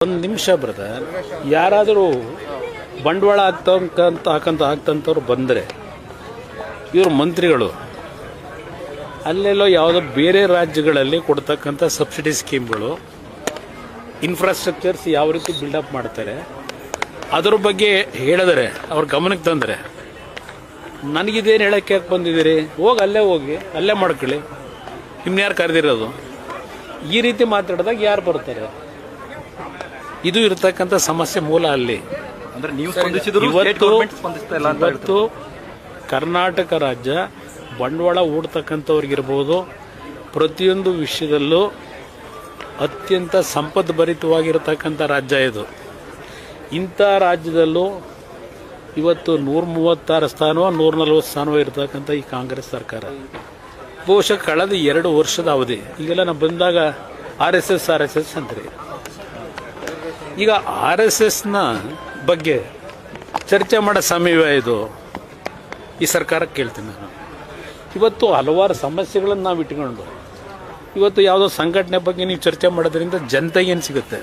ಒಂದು ನಿಮಿಷ ಬ್ರದರ್, ಯಾರಾದರೂ ಬಂಡವಾಳ ಹಾಕಂತವ್ರು ಬಂದರೆ ಇವರು ಮಂತ್ರಿಗಳು ಅಲ್ಲೆಲ್ಲೋ ಯಾವುದೋ ಬೇರೆ ರಾಜ್ಯಗಳಲ್ಲಿ ಕೊಡ್ತಕ್ಕಂಥ ಸಬ್ಸಿಡಿ ಸ್ಕೀಮ್ಗಳು, ಇನ್ಫ್ರಾಸ್ಟ್ರಕ್ಚರ್ಸ್ ಯಾವ ರೀತಿ ಬಿಲ್ಡಪ್ ಮಾಡ್ತಾರೆ ಅದ್ರ ಬಗ್ಗೆ ಹೇಳಿದರೆ ಅವ್ರ ಗಮನಕ್ಕೆ ತಂದರೆ, ನನಗಿದೇನು ಹೇಳಕ್ಕೆ ಯಾಕೆ ಬಂದಿದ್ದೀರಿ, ಹೋಗಿ ಅಲ್ಲೇ ಮಾಡ್ಕೊಳ್ಳಿ, ನಿಮ್ನ ಯಾರು ಕರೆದಿರೋದು, ಈ ರೀತಿ ಮಾತಾಡಿದಾಗ ಯಾರು ಬರ್ತಾರೆ? ಇದು ಇರತಕ್ಕಂಥ ಸಮಸ್ಯೆ ಮೂಲ ಅಲ್ಲಿ. ಅಂದ್ರೆ ನೀವು ಇವತ್ತು ಕರ್ನಾಟಕ ರಾಜ್ಯ ಬಂಡವಾಳ ಹೂಡ್ತಕ್ಕಂಥವ್ರಿಗಿರ್ಬೋದು, ಪ್ರತಿಯೊಂದು ವಿಷಯದಲ್ಲೂ ಅತ್ಯಂತ ಸಂಪದ್ಭರಿತವಾಗಿರತಕ್ಕಂಥ ರಾಜ್ಯ ಇದು. ಇಂಥ ರಾಜ್ಯದಲ್ಲೂ ಇವತ್ತು 136 ಸ್ಥಾನವೋ 140 ಸ್ಥಾನವೋ ಇರತಕ್ಕಂಥ ಈ ಕಾಂಗ್ರೆಸ್ ಸರ್ಕಾರ ಬಹುಶಃ ಕಳೆದ 2 ವರ್ಷದ ಅವಧಿ, ಈಗೆಲ್ಲ ನಾವು ಬಂದಾಗ RSS ಅಂತಾರೆ. ಈಗ RSSನ ಬಗ್ಗೆ ಚರ್ಚೆ ಮಾಡೋ ಸಮಯವೇ ಇದು ಈ ಸರ್ಕಾರಕ್ಕೆ ಕೇಳ್ತೀನಿ ನಾನು. ಇವತ್ತು ಹಲವಾರು ಸಮಸ್ಯೆಗಳನ್ನು ನಾವು ಇಟ್ಕೊಂಡು ಇವತ್ತು ಯಾವುದೋ ಸಂಘಟನೆ ಬಗ್ಗೆ ನೀವು ಚರ್ಚೆ ಮಾಡೋದ್ರಿಂದ ಜನತೆಗೇನು ಸಿಗುತ್ತೆ?